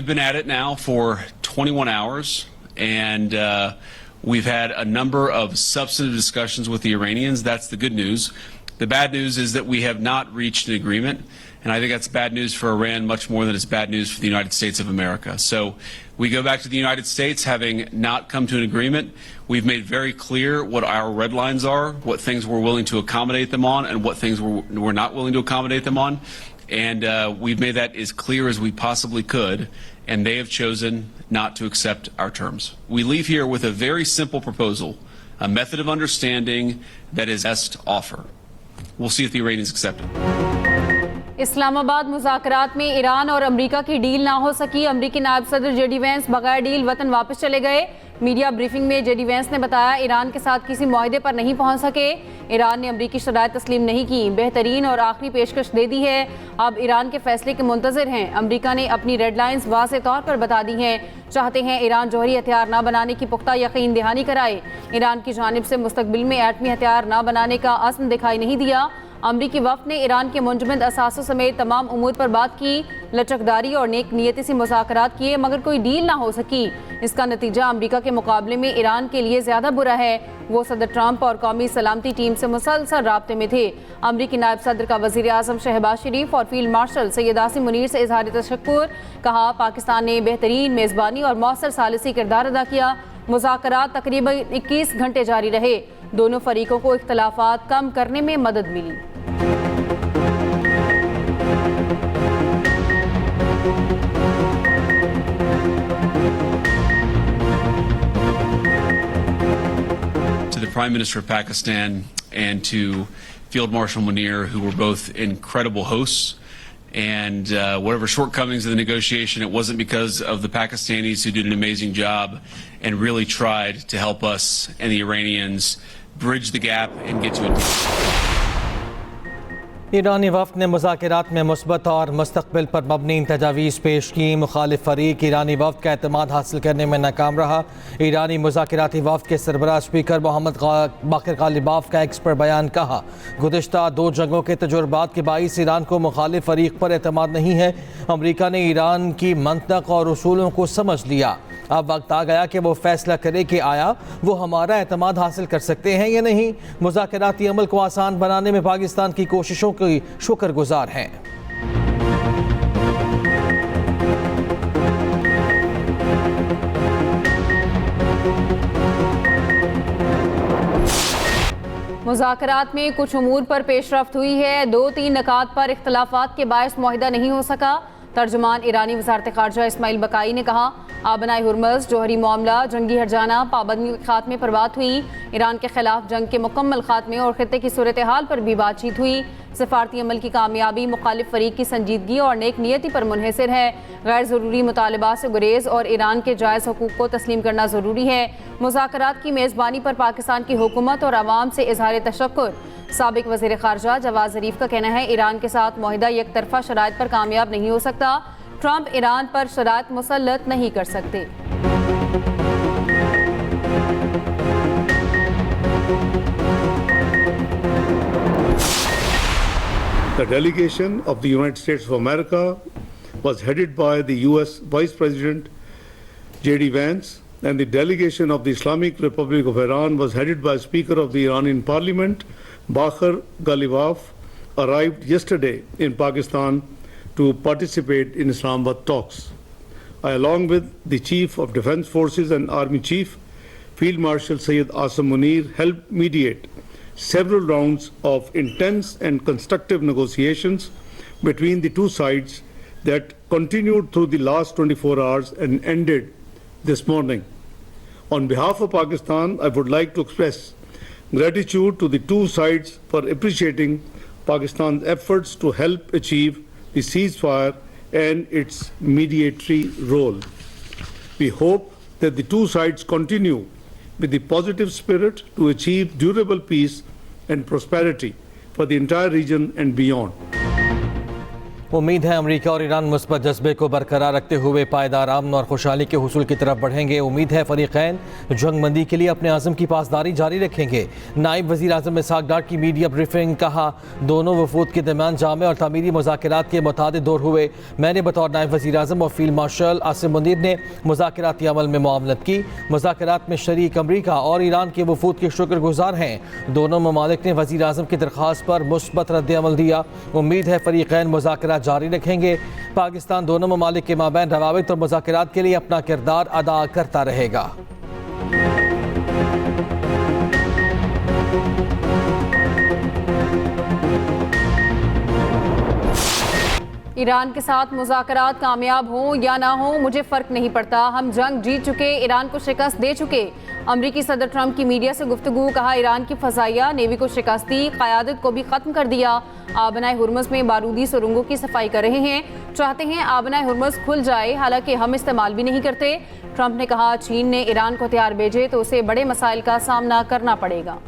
we've been at it now for 21 hours, and we've had a number of substantive discussions with the Iranians. That's the good news. The bad news is that we have not reached an agreement, and I think that's bad news for Iran much more than it's bad news for the United States of America. So we go back to the United States having not come to an agreement. We've made very clear what our red lines are, what things we're willing to accommodate them on, and what things we're not willing to accommodate them on. And we've made that as clear as we possibly could, and they have chosen not to accept our terms. We leave here with a very simple proposal, a method of understanding that is best offer. We'll see if the Iranians accept it. Islamabad मुज़ाकरात में Iran और America की deal ना हो सकी। अमेरिकी नायब सदर JD Vance बगैर डील वतन वापस चले गए। मीडिया ब्रीफिंग में जेडी वेंस ने बताया ईरान के साथ किसी मुआहदे पर नहीं पहुंच सके। ईरान ने अमेरिकी शराइत तस्लीम नहीं की, बेहतरीन और आखिरी पेशकश दे दी है। अब ईरान के फैसले के मुंतज़िर हैं। अमेरिका ने अपनी रेड लाइन्स वाज़ेह तौर पर बता दी हैं। चाहते हैं ईरान जौहरी हथियार ना बनाने की पुख्ता यकीन दहानी कराए। ईरान की जानिब से मुस्तकबिल में एटमी हथियार ना बनाने का अज़्म दिखाई नहीं दिया। अमरीकी वफ़द ने ईरान के मुंजमद असासों समेत तमाम उमूर पर बात की, लचकदारी और नेक नीयती से मुज़ाकरात किए, मगर कोई डील ना हो सकी। इसका नतीजा अमरीका के मुकाबले में ईरान के लिए ज़्यादा बुरा है। वो सदर ट्रंप और कौमी सलामती टीम से मुसलसल राब्ते में थे। अमरीकी नायब सदर का वज़ीर आज़म शहबाज शरीफ और फील्ड मार्शल सैयद आसिम मुनीर से इज़हार तशक्कुर। कहा पाकिस्तान ने बेहतरीन मेज़बानी और मौसर सालिसी किरदार अदा किया। मुज़ाकरात तकरीबन 21 घंटे जारी रहे। दोनों फरीकों को इख्तलाफात कम करने में मदद मिली। To the Prime Minister of Pakistan and to Field Marshal Munir, who were both incredible hosts. And whatever shortcomings of the negotiation, it wasn't because of the Pakistanis, who did an amazing job and really tried to help us and the Iranians bridge the gap and get to a deal. ईरानी वफ़द ने मुज़ाकरात में मुस्बत और मुस्तक़बिल पर मबनी तजावीज़ पेश की। मुखालिफ फ़रीक ईरानी वफ़द का एतमाद हासिल करने में नाकाम रहा। ईरानी मुज़ाकराती वफ़द के सरबराह स्पीकर मोहम्मद बाक़िर ग़ालिबाफ का एक्स पर बयान। कहा गुज़िश्ता 2 जंगों के तजुर्बात के बाइस ईरान को मुखालिफ फ़रीक पर एतमाद नहीं है। अमरीका ने ईरान की मंतक़ और उसूलों को समझ लिया। अब वक्त आ गया कि वो फैसला करे कि आया वो हमारा एतमाद हासिल कर सकते हैं या नहीं। मुज़ाकराती अमल को आसान बनाने में पाकिस्तान की कोशिशों की शुक्रगुजार हैं। मुज़ाकरात में कुछ उमूर पर पेशरफ्त हुई है। 2-3 नकात पर इख्तलाफात के बायस मुआहिदा नहीं हो सका। तर्जुमान ईरानी वज़ारत ख़ारजा इस्माइल बकाई ने कहा आबनाए हुर्मज़ जौहरी मामला जंगी हरजाना पाबंदी के खात्मे पर बात हुई। ईरान के खिलाफ जंग के मुकम्मल खात्मे और खित्ते की सूरत हाल पर भी बातचीत हुई। सिफारती अमल की कामयाबी मुखालिफ फरीक की संजीदगी और नेक नीयती पर मुनहसर है। गैर ज़रूरी मुतालबात से गुरेज और ईरान के जायज़ हकूक़ को तस्लीम करना ज़रूरी है। मुज़ाकरात की मेज़बानी पर पाकिस्तान की हुकूमत और आवाम से इज़हार तशक्कुर। साबिक़ वज़ीर ख़ारजा जवाद ज़रीफ़ का कहना है ईरान के साथ मुआहिदा एक तरफ़ा शराइत पर कामयाब नहीं हो सकता। ट्रंप ईरान पर शराइत मुसल्लत नहीं कर सकते। The delegation of the United States of America was headed by the U.S. Vice President J.D. Vance, and the delegation of the Islamic Republic of Iran was headed by Speaker of the Iranian Parliament, Bakhir Ghalibaf, arrived yesterday in Pakistan to participate in Islamabad talks. I, along with the Chief of Defense Forces and Army Chief, Field Marshal Sayyid Asim Munir, helped mediate several rounds of intense and constructive negotiations between the two sides that continued through the last 24 hours and ended this morning. On behalf of Pakistan, I would like to express gratitude to the two sides for appreciating Pakistan's efforts to help achieve the ceasefire and its mediatory role. We hope that the two sides continue with the positive spirit to achieve durable peace and prosperity for the entire region and beyond. उम्मीद है America और Iran मुस्बत जज्बे को बरकरार रखते हुए पायदार अमन और खुशहाली के हुसूल की तरफ बढ़ेंगे। उम्मीद है फरीकैन जंगबंदी के लिए अपने आज़म की पासदारी जारी रखेंगे। नायब वज़ीर आज़म इसहाक डार की मीडिया ब्रीफिंग, कहा दोनों वफूद के दरमियान जामे और तामीरी मुज़ाकरात के मुतादिद दौर हुए। मैंने बतौर नायब वज़ीर आज़म और फील्ड मार्शल आसिम मुनीर ने मुज़ाकराती अमल में मुआवनत की। मुज़ाकरात में शरीक अमरीका और ईरान के वफूद के शुक्रगुजार हैं। दोनों ममालिक ने वज़ीर आज़म की दरख्वास्त पर मुस्बत रद्द-ए-अमल दिया। उम्मीद है फरीकैन मुज़ाकरात जारी रखेंगे। पाकिस्तान दोनों ममालिक के माबैन रवाबित और मुज़ाकरात के लिए अपना किरदार अदा करता रहेगा। ईरान के साथ मुज़ाकरात कामयाब हों या ना हों मुझे फ़र्क नहीं पड़ता, हम जंग जीत चुके, ईरान को शिकस्त दे चुके। अमरीकी सदर ट्रंप की मीडिया से गुफ्तगू, कहा ईरान की फ़ज़ाइया नेवी को शिकस्त दी, क़यादत को भी ख़त्म कर दिया। आबनाए हुर्मुज़ में बारूदी सुरंगों की सफाई कर रहे हैं, चाहते हैं आबनाए हुर्मुज़ खुल जाए, हालांकि हम इस्तेमाल भी नहीं करते। ट्रंप ने कहा चीन ने ईरान को हथियार भेजे तो उसे बड़े मसाइल का सामना करना पड़ेगा।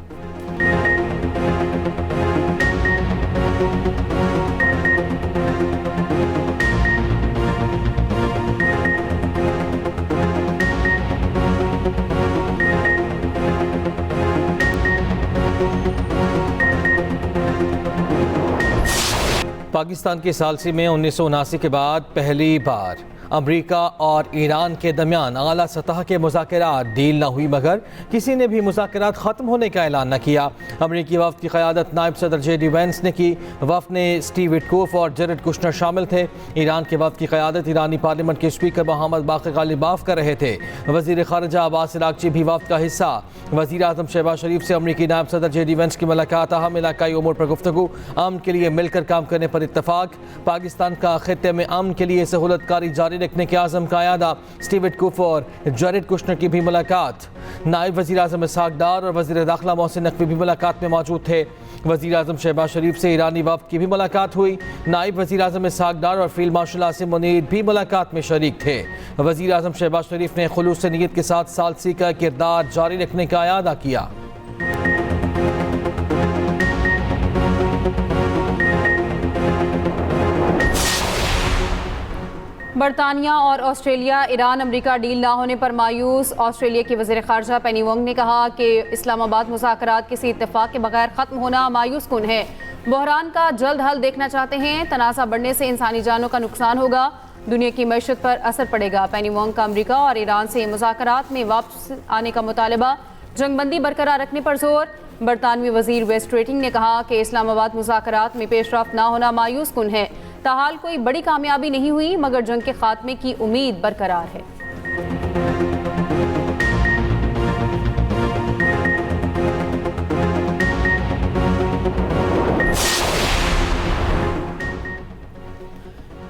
पाकिस्तान की सालसी में 1979 के बाद पहली बार अमरीका और ईरान के दरमियान आला सतह के मुज़ाकरात डील न हुई, मगर किसी ने भी मुज़ाकरात ख़त्म होने का ऐलान न किया। अमरीकी वफ़द की क़यादत नायब सदर JD वैंस ने की। वफ़द में स्टीव विटकोफ और जैरेड कुशनर शामिल थे। ईरान के वफ़द की क़यादत ईरानी पार्लियामेंट के स्पीकर मोहम्मद बाक़िर गालिबाफ कर रहे थे। वज़ीर ख़ारिजा अब्बास इराक़ची भी वफ़द का हिस्सा। वज़ीर आज़म शहबाज शरीफ से अमरीकी नायब सदर JD वैंस की मुलाकात, अहम इलाकाई उमूर पर गुफ्तगू, अमन के लिए मिलकर काम करने पर इत्तफ़ाक़। पाकिस्तान का ख़ित्ते में अमन के लिए सहूलतकारी जारी रखने के आज़म का अयादा। स्टीव विटकोफ और जैरेड कुशनर की भी मुलाकात। नायब वज़ीर आज़म इसहाक डार और वज़ीर दाखिला मोहसिन नकवी भी मुलाकात में मौजूद थे। वज़ीर आज़म शहबाज शरीफ से ईरानी वफ़द की भी मुलाकात हुई। नायब वज़ीर आज़म इसहाक डार और फील्ड मार्शल आसिम मुनीर भी मुलाकात में शरीक थे। वज़ीर आज़म शहबाज शरीफ ने खुलूस नीयत के साथ सालसी का किरदार जारी रखने का अयादा किया। बरतानिया और ऑस्ट्रेलिया ईरान अमरीका डील ना होने पर मायूस। ऑस्ट्रेलिया की वज़ीर ख़ारिजा पेनी वोंग ने कहा कि इस्लामाबाद मुज़ाकरात किसी इत्तेफाक के बगैर ख़त्म होना मायूस कुन है। बहरान का जल्द हल देखना चाहते हैं। तनाज़ा बढ़ने से इंसानी जानों का नुकसान होगा, दुनिया की मईशत पर असर पड़ेगा। पेनी वोंग का अमरीका और ईरान से मुज़ाकरात में वापस आने का मुतालबा, जंगबंदी बरकरार रखने पर जोर। बरतानवी वज़ीर वेस्ट रेटिंग ने कहा कि इस्लामाबाद मुज़ाकरात में पेशरफ्त ना होना मायूस कुन है। ताहाल कोई बड़ी कामयाबी नहीं हुई, मगर जंग के खात्मे की उम्मीद बरकरार है।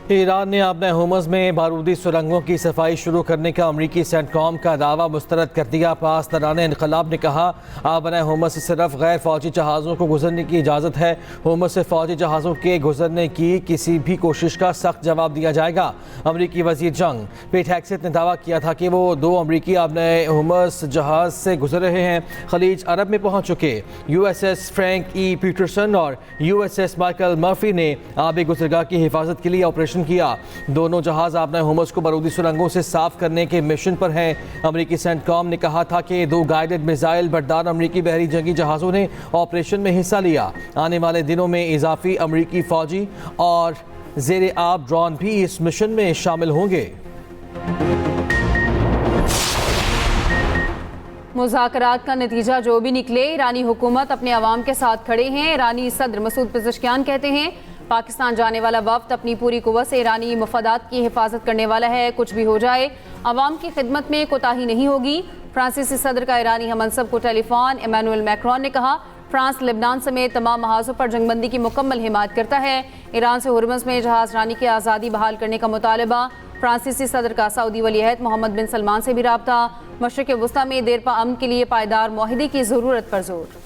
ईरान ने अपने होमस में बारूदी सुरंगों की सफाई शुरू करने का अमरीकी सेंटकॉम का दावा मुस्तरद कर दिया। पासदारान इनकलाब ने कहा आबना होमस से सिर्फ गैर फौजी जहाज़ों को गुजरने की इजाज़त है। होमस से फौजी जहाज़ों के गुजरने की किसी भी कोशिश का सख्त जवाब दिया जाएगा। अमरीकी वजीर जंग पेट हेक्सेट ने दावा किया था कि वो 2 अमरीकी आबना होमस जहाज़ से गुजर रहे हैं। खलीज अरब में पहुँच चुके USS फ्रैंक E पीटरसन और USS माइकल मर्फी ने आबी गुजरगाह की हिफाजत के लिए ऑपरेशन किया। दोनों जहाज अपने होमस को बारूदी सुरंगों से साफ करने के मिशन पर हैं। अमरीकी सेंटकॉम ने कहा था कि 2 गाइडेड मिसाइल बरदार अमरीकी बहरी जंगी जहाज़ों ने ऑपरेशन में हिस्सा लिया। आने वाले दिनों में इजाफी अमरीकी फौजी और ज़ेरे आब ड्रोन भी इस मिशन में शामिल होंगे। मुज़ाकरात का नतीजा जो भी निकले, ईरानी हुकूमत अपने अवाम के साथ खड़े हैं। ईरानी सदर मसूद पेज़ेश्कियान कहते हैं पाकिस्तान जाने वाला वफ्द अपनी पूरी कुव्वत से ईरानी मफादात की हिफाजत करने वाला है। कुछ भी हो जाए अवाम की खिदमत में कोताही नहीं होगी। फ्रांसीसी सदर का ईरानी हमनसब को टेलीफोन। इमैनुअल मैक्रोन ने कहा फ्रांस लेबनान समेत तमाम महाजों पर जंगबंदी की मुकम्मल हिमायत करता है। ईरान से हुर्मुज़ में जहाज रानी की आज़ादी बहाल करने का मुतालबा। फ्रांसीसी सदर का सऊदी वलीअहद मोहम्मद बिन सलमान से भी राब्ता। मशरिक़ वस्ता में देरपा अमन के लिए पायदार मुआहदे की ज़रूरत पर जोर।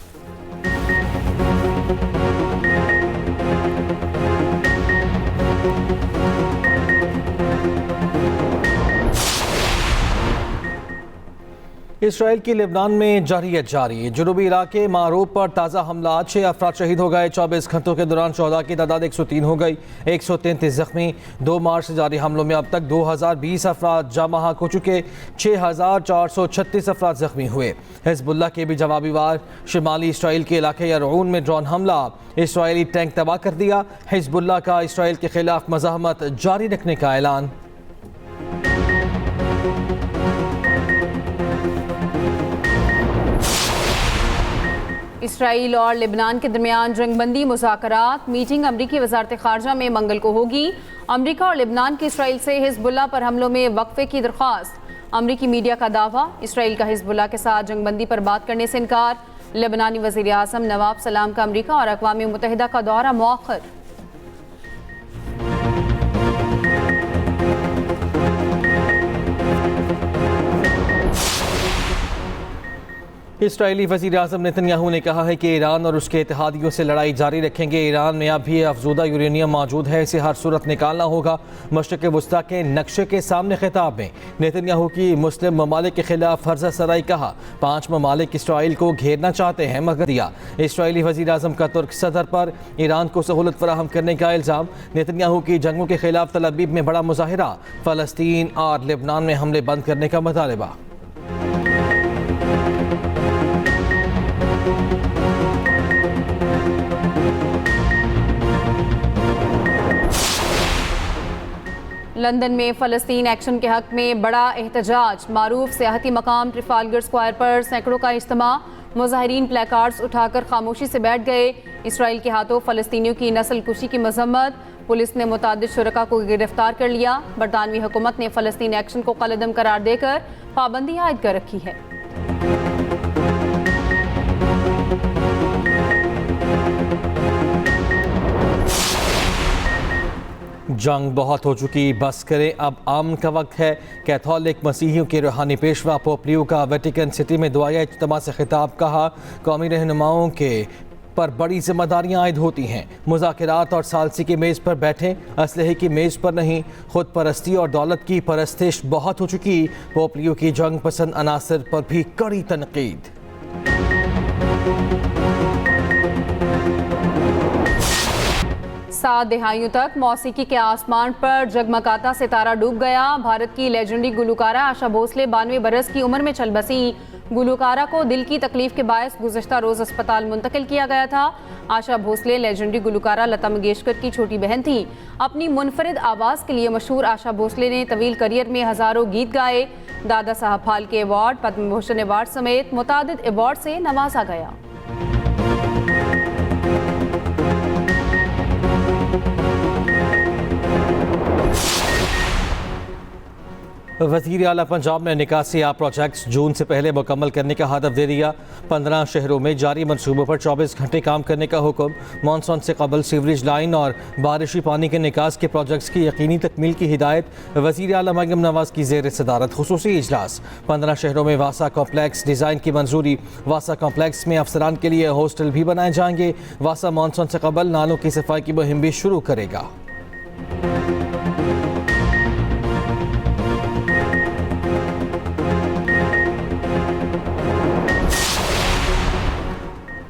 इसराइल की लेबनान में जरहियत जारी। जनूबी इलाके मारूफ पर ताज़ा हमला, 6 अफराद शहीद हो गए। 24 घंटों के दौरान शहदा की तादाद 103 हो गई, 133 जख्मी। 2 मार्च से जारी हमलों में अब तक 2020 अफराद जाँ बहक हो चुके, 6436 अफराद जख्मी हुए। हिजबुल्लाह के भी जवाबी वार। शिमाली इसराइल के इलाके यरऊन में ड्रोन हमला, इसराइली टैंक तबाह कर दिया। हिजबुल्लाह का इसराइल के खिलाफ मज़ाहमत जारी रखने का ऐलान। इसराइल और लेबनान के दरमियान जंगबंदी मुज़ाकरात। मीटिंग अमरीकी वज़ारत ख़ारजा में मंगल को होगी। अमरीका और लेबनान की इसराइल से हिजबुल्लाह पर हमलों में वक्फे की दरख्वास्त। अमरीकी मीडिया का दावा, इसराइल का हिजबुल्लाह के साथ जंगबंदी पर बात करने से इनकार। लेबनानी वज़ीर आज़म नवाब सलाम का अमरीका और अक़वाम मुत्तहिदा का दौरा मौख़र। इसराइली वज़ीर आज़म नेतन्याहू ने कहा है कि ईरान और उसके इत्तेहादियों से लड़ाई जारी रखेंगे। ईरान में अब भी अफजूदा यूरेनियम मौजूद है, इसे हर सूरत निकालना होगा। मशरिक़ वुस्ता के नक्शे के सामने खिताब में नेतन्याहू की मुस्लिम ममालिक के खिलाफ फर्जा सराई कहा। 5 ममालिक इसराइल को घेरना चाहते हैं मगर दिया। इसराइली वज़ीर आज़म का तुर्क सदर पर ईरान को सहूलत फराहम करने का इल्ज़ाम। नेतन्याहू की जंगों के खिलाफ तल अवीव में बड़ा मुजाहिरा। फ़लस्तीन और लेबनान में हमले बंद करने का मुतालबा। लंदन में फ़लस्तीन एक्शन के हक़ में बड़ा एहतजाज। मारूफ सियाहती मकाम ट्रिफालगर स्क्वायर पर सैकड़ों का इज्तिमा। मुजाहिरीन प्लेकार्ड्स उठाकर खामोशी से बैठ गए। इसराइल के हाथों फ़लस्तीनियों की नस्ल कुशी की मजम्मत। पुलिस ने मुतादिद शुरका को गिरफ्तार कर लिया। बरतानवी हुकूमत ने फ़लस्तीन एक्शन को कलअदम करार देकर पाबंदी आयद कर रखी है। जंग बहुत हो चुकी, बस करें, अब अमन का वक्त है। कैथोलिक मसीहियों के रूहानी पेशवा पोप लियो का वेटिकन सिटी में दुआया इज्तिमा से खिताब। कहा, कौमी रहनुमाओं के पर बड़ी जिम्मेदारियां आयद होती हैं। मुज़ाकरात और सालसी की मेज़ पर बैठें, असलहे की मेज़ पर नहीं। खुद परस्ती और दौलत की परस्तिश बहुत हो चुकी। पोप लियो की जंग पसंद अनासर पर भी कड़ी तनकीद। 7 दहाइयों तक मौसीकी के आसमान पर जगमगाता सितारा डूब गया। भारत की लेजेंडरी गुलकारा आशा भोसले 92 बरस की उम्र में चल बसी। गुलकारा को दिल की तकलीफ के बायस गुज़श्ता रोज़ अस्पताल मुंतकिल किया गया था। आशा भोसले लेजेंडरी गुलकारा लता मंगेशकर की छोटी बहन थी। अपनी मुनफरिद आवाज़ के लिए मशहूर आशा भोसले ने तवील करियर में हज़ारों गीत गाए। दादा साहब फाल्के अवार्ड, पद्म भूषण अवार्ड समेत मुतादिद अवार्ड से नवाजा गया। वज़ीर आला पंजाब ने निकासिया प्रोजेक्ट्स जून से पहले मुकम्मल करने का हदफ दे दिया। 15 शहरों में जारी मनसूबों पर 24 घंटे काम करने का हुक्म। मानसून से कबल सीवरेज लाइन और बारिशी पानी के निकास के प्रोजेक्ट्स की यकीनी तकमील की हिदायत। वज़ीर आला मरियम नवाज़ की ज़ेर सदारत खुसूसी इजलास। 15 शहरों में वासा कॉम्प्लेक्स डिज़ाइन की मंजूरी। वासा कॉम्प्लेक्स में अफसरान के लिए हॉस्टल भी बनाए जाएंगे। वासा मानसून से कबल नालों की सफाई की मुहिम भी शुरू करेगा।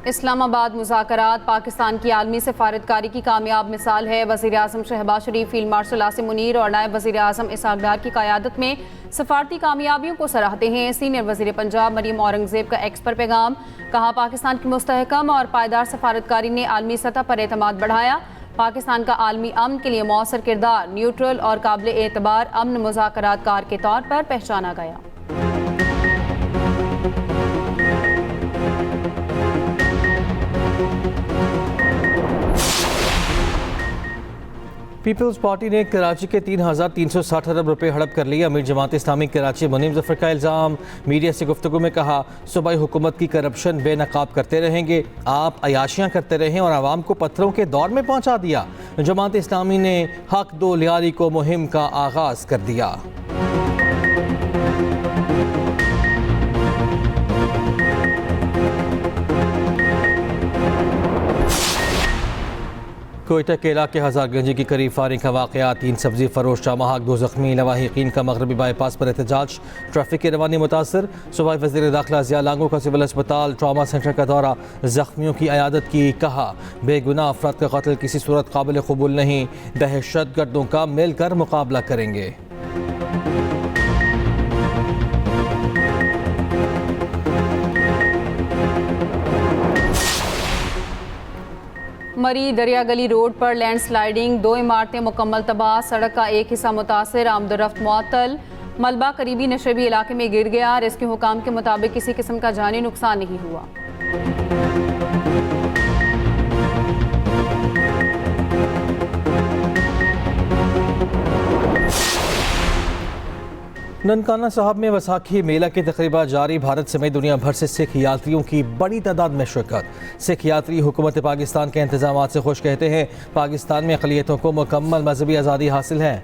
इस्लामाबाद मुज़ाकरात पाकिस्तान की आलमी सफारतकारी की कामयाब मिसाल है। वज़ीर आज़म शहबाज शरीफ, फील्ड मार्शल आसिम मुनीर और नायब वज़ीर आज़म इसहाक डार की क़यादत में सफारती कामयाबियों को सराहते हैं। सीनियर वज़ीर पंजाब मरियम औरंगज़ेब का एक्स पर पैगाम। कहा, पाकिस्तान की मुस्तहकम और पायदार सफारतकारी ने आलमी सतह पर एतमाद बढ़ाया। पाकिस्तान का आलमी अमन के लिए मौसर किरदार न्यूट्रल और काबिल एतबार अमन मुज़ाकरात कार के तौर पर पहचाना गया। पीपल्स पार्टी ने कराची के 3,360 अरब रुपए हड़प कर लिए। अमीर जमात इस्लामी कराची मुनीम जफर का इल्ज़ाम। मीडिया से गुफ्तगू में कहा, सूबाई हुकूमत की करप्शन बेनकाब करते रहेंगे, आप अयाशियाँ करते रहें और आवाम को पत्थरों के दौर में पहुँचा दिया। जमात इस्लामी ने हक दो लियारी को मुहिम का आगाज़ कर दिया। कोयटा के इलाके हज़ारगंजी की करीब फायरिंग का वाक़या, 3 सब्जी फरोश शामाहाक 2 ज़ख्मी, लवाहिकीन का मगरबी बाईपास पर एहतजाज, ट्रैफिक की रवानी मुतासर। सूबाई वज़ीर दाखिला ज़िया लांगो का सिविल अस्पताल ट्रामा सेंटर का दौरा, ज़ख्मियों की अयादत की, कहा बेगुनाह अफराद का कत्ल किसी सूरत काबिल कबूल नहीं, दहशतगर्दों का मिलकर मुकाबला करेंगे। मरी दरिया गली रोड पर लैंडस्लाइडिंग, 2 इमारतें मुकम्मल तबाह, सड़क का एक हिस्सा मुतासर, आमदोरफ्त मुअत्तल। मलबा करीबी नशेबी इलाके में गिर गया। रेस्क्यू हुकाम के मुताबिक किसी किस्म का जानी नुकसान नहीं हुआ। ननकाना साहब में वसाखी मेला की तकरीबा जारी, भारत समेत दुनिया भर से सिख यात्रियों की बड़ी तादाद में शिरकत। सिख यात्री हुकूमत पाकिस्तान के इंतजाम से खुश, कहते हैं पाकिस्तान में अक़लियतों को मुकम्मल मजहबी आज़ादी हासिल है।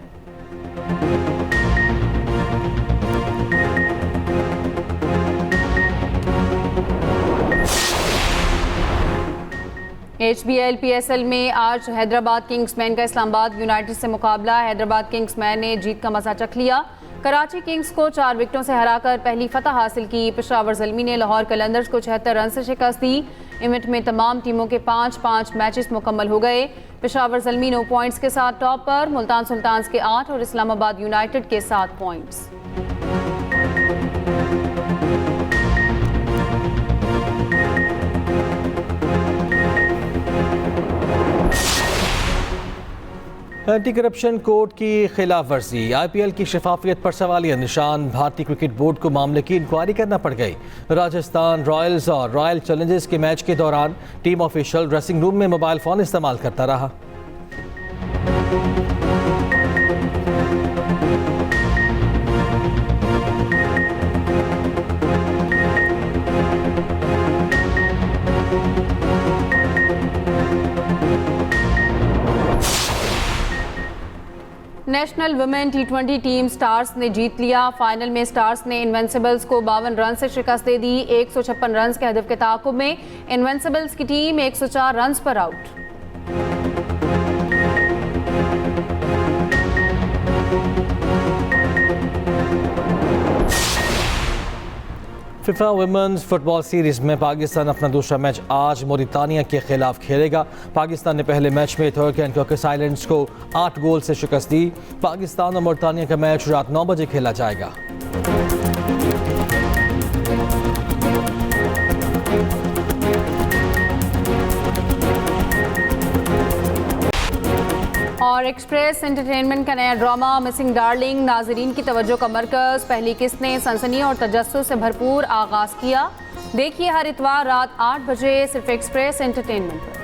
HBL PSL में आज हैदराबाद किंग्समैन का इस्लामाबाद यूनाइटेड से मुकाबला। हैदराबाद किंग्समैन ने जीत का मजा चख लिया। कराची किंग्स को 4 विकेटों से हराकर पहली फतह हासिल की। पेशावर ज़ल्मी ने लाहौर कलंदर्स को 76 रन से शिकस्त दी। इवेंट में तमाम टीमों के 5-5 मैचेस मुकम्मल हो गए। पेशावर ज़ल्मी 9 पॉइंट्स के साथ टॉप पर, मुल्तान सुल्तान्स के 8 और इस्लामाबाद यूनाइटेड के 7 पॉइंट्स। एंटी करप्शन कोड की खिलाफ वर्जी, IPL की शफाफियत पर सवालिया निशान। भारतीय क्रिकेट बोर्ड को मामले की इंक्वायरी करना पड़ गई। राजस्थान रॉयल्स और रॉयल चैलेंजर्स के मैच के दौरान टीम ऑफिशियल ड्रेसिंग रूम में मोबाइल फोन इस्तेमाल करता रहा। National women T20 team stars ने जीत लिया। फाइनल में स्टार्स ने इनविंसिबल्स को 52 रन से शिकस्त दे दी। 156 रन के हदफ के ताक़ुब में इनविंसिबल्स की टीम 104 रन पर out. FIFA women's football series में पाकिस्तान अपना दूसरा मैच आज मोरितानिया के खिलाफ खेलेगा। पाकिस्तान ने पहले मैच में तुर्क एंड कॉकस आइलैंड्स को 8 गोल से शिकस्त दी। पाकिस्तान और मोरितानिया का मैच रात 9 बजे खेला जाएगा। और एक्सप्रेस एंटरटेनमेंट का नया ड्रामा मिसिंग डार्लिंग नाजरीन की तवज्जो का मरकज। पहली किस्त ने सनसनी और तजस्सुस से भरपूर आगाज किया। देखिए हर इतवार रात 8 बजे सिर्फ एक्सप्रेस एंटरटेनमेंट पर।